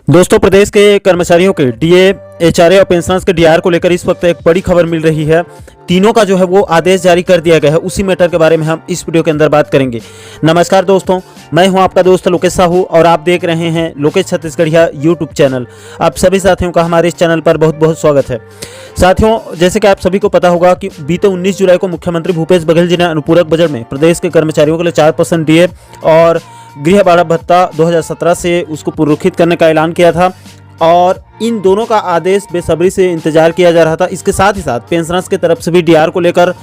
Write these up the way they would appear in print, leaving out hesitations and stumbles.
दोस्तों, प्रदेश के कर्मचारियों के डीए, एचआरए और पेंशनर्स के डीआर को लेकर इस वक्त एक बड़ी खबर मिल रही है। तीनों का जो है वो आदेश जारी कर दिया गया है। उसी मैटर के बारे में हम इस वीडियो के अंदर बात करेंगे। नमस्कार दोस्तों, मैं हूं आपका दोस्त लोकेश साहू और आप देख रहे हैं लोकेश छत्तीसगढ़िया यूट्यूब चैनल। आप सभी साथियों का हमारे इस चैनल पर बहुत बहुत स्वागत है। साथियों, जैसे कि आप सभी को पता होगा कि बीते 19 जुलाई को मुख्यमंत्री भूपेश बघेल जी ने अनुपूरक बजट में प्रदेश के कर्मचारियों के लिए 4% डीए और गृह भाड़ा भत्ता 2017 से उसको पुनरीक्षित करने का ऐलान किया था और इन दोनों का आदेश बेसब्री से इंतजार किया जा रहा था। इसके साथ ही साथ पेंशनर्स की तरफ से भी डीआर को लेकर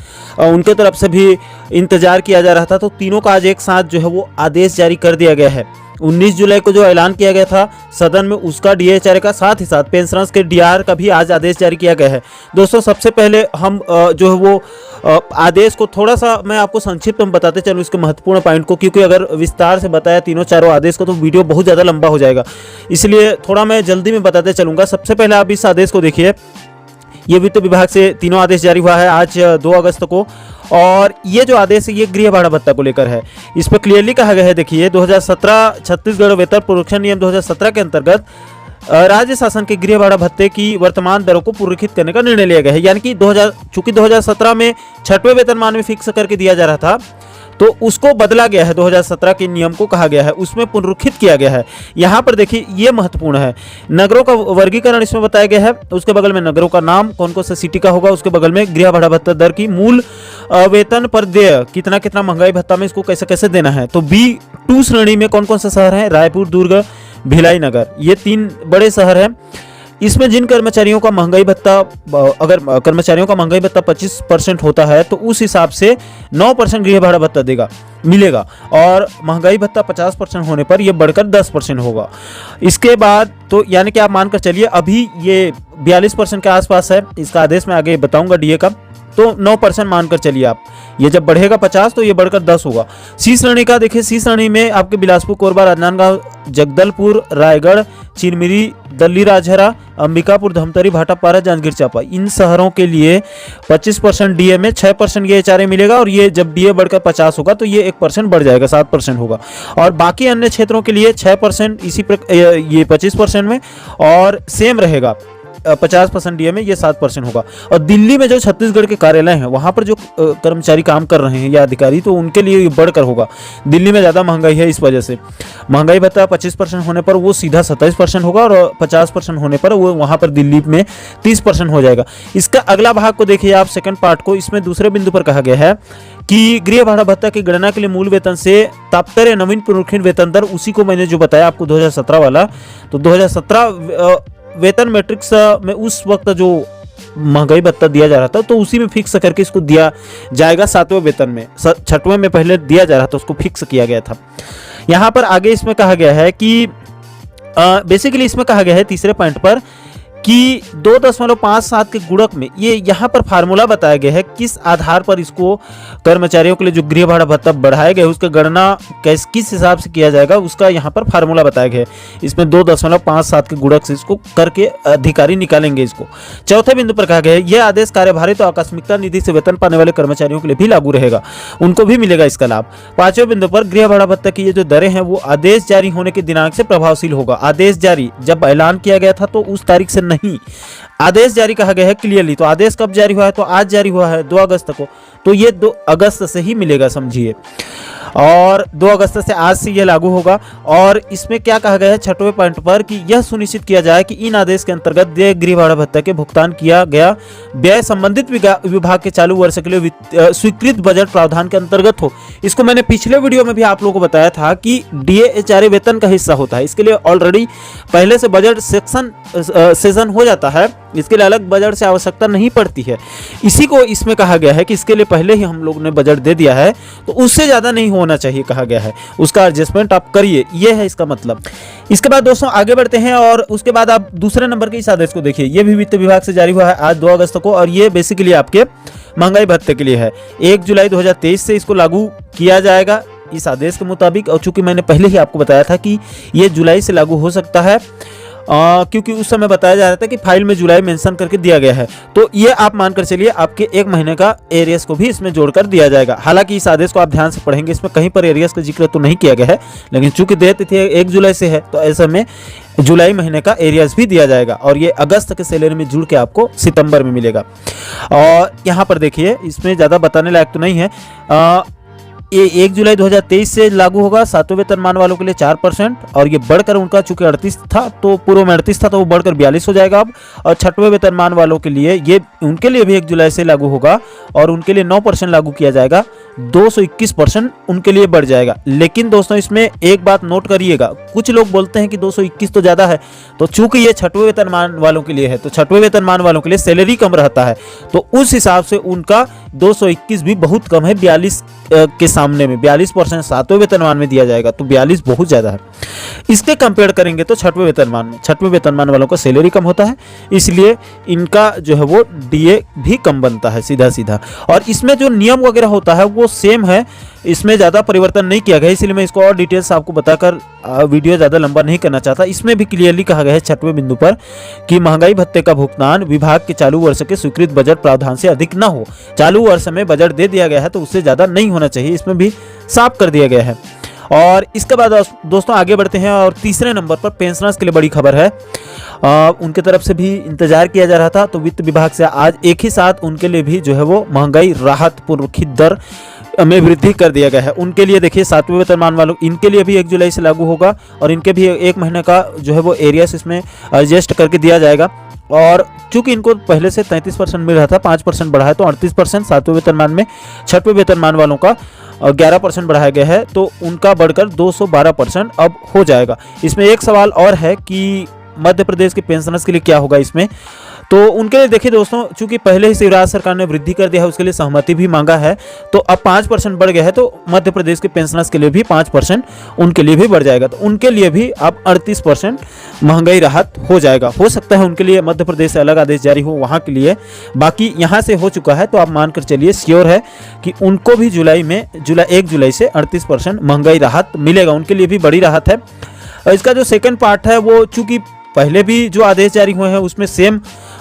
उनके तरफ से भी इंतजार किया जा रहा था। तो तीनों का आज एक साथ जो है वो आदेश जारी कर दिया गया है। 19 जुलाई को जो ऐलान किया गया था सदन में, उसका डीएचआरए का, साथ ही साथ पेंशनर्स के डीआर का भी आज आदेश जारी किया गया है। दोस्तों, सबसे पहले हम जो है वो आदेश को थोड़ा सा मैं आपको संक्षिप्त में बताते चलूँ इसके महत्वपूर्ण पॉइंट को, क्योंकि अगर विस्तार से बताया तीनों चारों आदेश को तो वीडियो बहुत ज़्यादा लंबा हो जाएगा, इसलिए थोड़ा मैं जल्दी में बताते चलूँगा। सबसे पहले आप इस आदेश को देखिए। ये वित्त विभाग से तीनों आदेश जारी हुआ है आज 2 अगस्त को, और ये जो आदेश है ये गृह भाड़ा भत्ता को लेकर है। इस पर क्लियरली कहा गया है, देखिए 2017 छत्तीसगढ़ वेतन पुनरीक्षण नियम 2017 के अंतर्गत राज्य शासन के गृह भाड़ा भत्ते की वर्तमान दरों को पुनरीक्षित करने का निर्णय लिया गया है। यानी कि चूंकि 2017 में 6वें वेतनमान में फिक्स करके दिया जा रहा था, तो उसको बदला गया है। 2017 के नियम को कहा गया है, उसमें पुनरीक्षित किया गया है। यहाँ पर देखिए ये महत्वपूर्ण है। नगरों का वर्गीकरण इसमें बताया गया है। उसके बगल में नगरों का नाम, कौन कौन सा सिटी का होगा, उसके बगल में गृह भाड़ा भत्ता दर की मूल वेतन पर देय कितना कितना महंगाई भत्ता में इसको कैसे कैसे देना है। तो B2 श्रेणी में कौन कौन से शहर हैं? रायपुर, दुर्ग, भिलाई, नगर, ये 3 बड़े शहर हैं। इसमें जिन कर्मचारियों का महंगाई भत्ता, अगर कर्मचारियों का महंगाई भत्ता 25% होता है तो उस हिसाब से 9% गृह भाड़ा भत्ता मिलेगा, और महंगाई भत्ता 50% होने पर यह बढ़कर 10% होगा। इसके बाद तो यानी कि आप मानकर चलिए अभी ये 42% के आसपास है। इसका आदेश मैं आगे बताऊंगा डीए का, तो 9% मानकर चलिए आप। ये जब बढ़ेगा 50 तो ये बढ़कर 10 होगा। सी श्रेणी का देखिए, सी श्रेणी में आपके बिलासपुर, कोरबा, राजनांदगांव, जगदलपुर, रायगढ़, चिरमिरी, दल्ली, राजहरा, अंबिकापुर, धमतरी, भाटापारा, जांजगीर चांपा, इन शहरों के लिए 25% डीए में 6% ये एचआरए मिलेगा, और ये जब डीए बढ़कर 50 होगा तो ये 1% बढ़ जाएगा, 7% होगा। और बाकी अन्य क्षेत्रों के लिए 6% इसी ये 25% में, और सेम रहेगा 50% डीए में, ये 7% होगा। और दिल्ली में जो छत्तीसगढ़ के कार्यालय हैं वहाँ पर जो कर्मचारी काम कर रहे हैं या अधिकारी, तो उनके लिए ये बढ़कर होगा। दिल्ली में ज़्यादा महंगाई है, इस वजह से महंगाई भत्ता 25% होने पर वो सीधा 27% होगा, और 50% होने पर वो वहाँ पर दिल्ली में 30% हो जाएगा। इसका अगला भाग को देखिए आप, सेकंड पार्ट को। इसमें दूसरे बिंदु पर कहा गया है कि गृह भाड़ा भत्ता की गणना के लिए मूल वेतन से तात्पर्य नवीन पुनरीक्षित वेतन दर, उसी को मैंने जो बताया आपको 2017 वाला, तो 2017 वेतन मैट्रिक्स में उस वक्त जो महंगाई भत्ता दिया जा रहा था तो उसी में फिक्स करके इसको दिया जाएगा। 7वें वेतन में, 6वें में पहले दिया जा रहा था, उसको फिक्स किया गया था। यहाँ पर आगे इसमें कहा गया है कि बेसिकली इसमें कहा गया है तीसरे पॉइंट पर कि 2.57 के गुणक में, ये यहाँ पर फार्मूला बताया गया है किस आधार पर इसको कर्मचारियों के लिए जो गृह भाड़ा भत्ता बढ़ाया गया है उसका गणना किस हिसाब से किया जाएगा, उसका यहाँ पर फार्मूला बताया गया है। इसमें 2.57 के गुणक से इसको करके अधिकारी निकालेंगे इसको। चौथे बिंदु पर कहा गया है यह आदेश कार्यभारित और आकस्मिकता निधि से वेतन पाने वाले कर्मचारियों के लिए भी लागू रहेगा, उनको भी मिलेगा इसका लाभ। 5वें बिंदु पर गृह भाड़ा भत्ता की ये जो दरें हैं वो आदेश जारी होने के दिनांक से प्रभावशील होगा। आदेश जारी जब ऐलान किया गया था तो उस तारीख से नहीं, आदेश जारी कहा गया है क्लियरली। तो आदेश कब जारी हुआ है? तो आज जारी हुआ है 2 अगस्त को, तो ये 2 अगस्त से ही मिलेगा, समझिए। और 2 अगस्त से आज से यह लागू होगा। और इसमें क्या कहा गया है 6वें पॉइंट पर कि यह सुनिश्चित किया जाए कि इन आदेश के अंतर्गत देय गृह भाड़ा भत्ता के भुगतान किया गया व्यय संबंधित विभाग के चालू वर्ष के लिए स्वीकृत बजट प्रावधान के अंतर्गत हो। इसको मैंने पिछले वीडियो में भी आप लोगों को बताया था कि डीएचआरए वेतन का हिस्सा होता है। इसके लिए ऑलरेडी पहले से बजट सेशन हो जाता है, इसके लिए अलग बजट से आवश्यकता नहीं पड़ती है। इसी को इसमें कहा गया है कि इसके लिए पहले ही हम लोग ने बजट दे दिया है, तो उससे ज़्यादा नहीं होना चाहिए कहा गया है, उसका एडजस्टमेंट आप करिए, ये है इसका मतलब। इसके बाद दोस्तों आगे बढ़ते हैं, और उसके बाद आप दूसरे नंबर के इस आदेश को देखिए। ये भी वित्त विभाग से जारी हुआ है आज 2 अगस्त को, और ये बेसिकली आपके महंगाई भत्ते के लिए है। 1 जुलाई 2023 से इसको लागू किया जाएगा इस आदेश के मुताबिक। और चूंकि मैंने पहले ही आपको बताया था कि ये जुलाई से लागू हो सकता है, क्योंकि उस समय बताया जा रहा था कि फाइल में जुलाई मेंशन करके दिया गया है, तो ये आप मानकर चलिए आपके 1 महीने का एरियस को भी इसमें जोड़कर दिया जाएगा। हालांकि इस आदेश को आप ध्यान से पढ़ेंगे, इसमें कहीं पर एरियस का जिक्र तो नहीं किया गया है, लेकिन चूंकि देय तिथि 1 जुलाई से है तो ऐसे में जुलाई महीने का एरियर्स भी दिया जाएगा और ये अगस्त के सैलरी में जुड़ के आपको सितंबर में मिलेगा। और यहाँ पर देखिए, इसमें ज़्यादा बताने लायक तो नहीं है। ये 1 जुलाई 2023 से लागू होगा। 7वें वेतनमान वालों के लिए 4% और ये बढ़कर उनका चूंकि 38 था तो पूर्व में 38 था तो वो बढ़कर 42 हो जाएगा अब। और 6वें वेतनमान वालों के लिए ये उनके लिए भी 1 जुलाई से लागू होगा और उनके लिए 9% लागू किया जाएगा, 221% उनके लिए बढ़ जाएगा। लेकिन दोस्तों इसमें एक बात नोट करिएगा, कुछ लोग बोलते हैं कि 221 तो ज़्यादा है, तो चूंकि ये 6वें वेतनमान वालों के लिए है तो 6वें वेतनमान वालों के लिए सैलरी कम रहता है, तो उस हिसाब से उनका 221 भी बहुत कम है। 42 के सामने में 42% 7वें वेतनमान में दिया जाएगा, तो 42 बहुत ज़्यादा है। इसके कंपेयर करेंगे तो 6वें वेतनमान में, 6वें वेतनमान वालों का सैलरी कम होता है, इसलिए इनका जो है वो डीए भी कम बनता है सीधा सीधा। और इसमें जो नियम वगैरह होता है वो सेम है, इसमें ज़्यादा परिवर्तन नहीं किया गया, इसलिए मैं इसको और डिटेल्स आपको बताकर वीडियो ज़्यादा लंबा नहीं करना चाहता। इसमें भी क्लियरली कहा गया है 6वें बिंदु पर कि महंगाई भत्ते का भुगतान विभाग के चालू वर्ष के स्वीकृत बजट प्रावधान से अधिक न हो। चालू वर्ष में बजट दे दिया गया है तो उससे ज़्यादा नहीं होना चाहिए, इसमें भी साफ कर दिया गया है। और इसके बाद दोस्तों आगे बढ़ते हैं और तीसरे नंबर पर पेंशनर्स के लिए बड़ी खबर है। उनके तरफ से भी इंतजार किया जा रहा था, तो वित्त विभाग से आज एक ही साथ उनके लिए भी जो है वो महंगाई राहत पूर्वखित दर में वृद्धि कर दिया गया है। उनके लिए देखिए 7वें वेतनमान वालों इनके लिए भी 1 जुलाई से लागू होगा और इनके भी 1 महीने का जो है वो एरियस इसमें एडजस्ट करके दिया जाएगा। और चूंकि इनको पहले से 33% मिल रहा था, 5% बढ़ा है तो 38% 7वें वेतनमान में। 6वें वेतनमान वालों का 11% बढ़ाया गया है तो उनका बढ़कर 212% अब हो जाएगा। इसमें एक सवाल और है कि मध्य प्रदेश के पेंशनर्स के लिए क्या होगा इसमें, तो उनके लिए देखिए दोस्तों, चूंकि पहले ही शिवराज सरकार ने वृद्धि कर दिया है, उसके लिए सहमति भी मांगा है, तो अब 5% बढ़ गया है, तो मध्य प्रदेश के पेंशनर्स के लिए भी 5% उनके लिए भी बढ़ जाएगा, तो उनके लिए भी अब 38% महंगाई राहत हो जाएगा। हो सकता है उनके लिए मध्य प्रदेश से अलग आदेश जारी हो वहाँ के लिए, बाकी यहाँ से हो चुका है तो आप मानकर चलिए श्योर है कि उनको भी 1 जुलाई से 38% महंगाई राहत मिलेगा, उनके लिए भी बड़ी राहत है। और इसका जो सेकेंड पार्ट है वो चूँकि पहले भी जो आदेश जारी हुए हैं उसमें सेम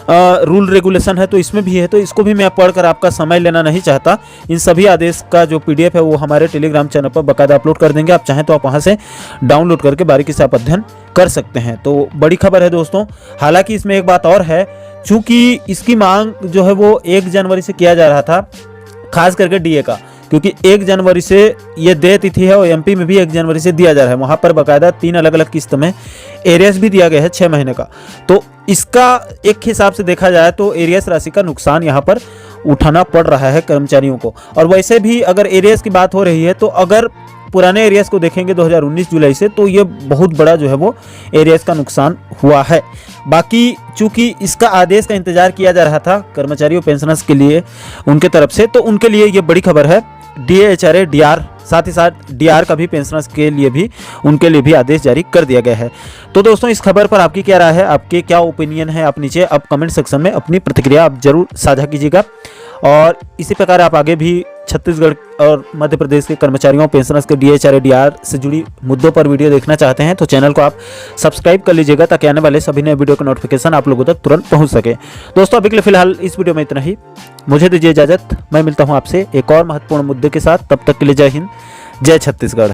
रूल रेगुलेशन है, तो इसमें भी है, तो इसको भी मैं पढ़कर आपका समय लेना नहीं चाहता। इन सभी आदेश का जो PDF है वो हमारे टेलीग्राम चैनल पर बाकायदा अपलोड कर देंगे, आप चाहें तो आप वहां से डाउनलोड करके बारीकी से आप अध्ययन कर सकते हैं। तो बड़ी खबर है दोस्तों। हालांकि इसमें एक बात और है, चूंकि इसकी मांग जो है वो 1 जनवरी से किया जा रहा था, खास करके डीए का, क्योंकि 1 जनवरी से ये देय तिथि है और MP में भी 1 जनवरी से दिया जा रहा है। वहाँ पर बाकायदा 3 अलग अलग किस्त में एरियस भी दिया गया है 6 महीने का। तो इसका एक हिसाब से देखा जाए तो एरियस राशि का नुकसान यहाँ पर उठाना पड़ रहा है कर्मचारियों को। और वैसे भी अगर एरियस की बात हो रही है तो अगर पुराने एरियस को देखेंगे 2019 जुलाई से, तो ये बहुत बड़ा जो है वो एरियस का नुकसान हुआ है। बाकी चूंकि इसका आदेश का इंतजार किया जा रहा था कर्मचारियों पेंशनर्स के लिए उनके तरफ से, तो उनके लिए ये बड़ी खबर है। DA HRA DR साथ ही साथ DR का भी पेंशनर्स के लिए भी उनके लिए भी आदेश जारी कर दिया गया है। तो दोस्तों इस खबर पर आपकी क्या राय है, आपके क्या ओपिनियन है, आप नीचे अब कमेंट सेक्शन में अपनी प्रतिक्रिया आप जरूर साझा कीजिएगा। और इसी प्रकार आप आगे भी छत्तीसगढ़ और मध्य प्रदेश के कर्मचारियों पेंशनर्स के DA HRA DR से जुड़ी मुद्दों पर वीडियो देखना चाहते हैं तो चैनल को आप सब्सक्राइब कर लीजिएगा, ताकि आने वाले सभी नए वीडियो का नोटिफिकेशन आप लोगों तक तुरंत पहुंच सके। दोस्तों अभी के लिए फिलहाल इस वीडियो में इतना ही, मुझे दीजिए इजाजत। मैं मिलता हूं आपसे एक और महत्वपूर्ण मुद्दे के साथ, तब तक के लिए जय हिंद, जय छत्तीसगढ़।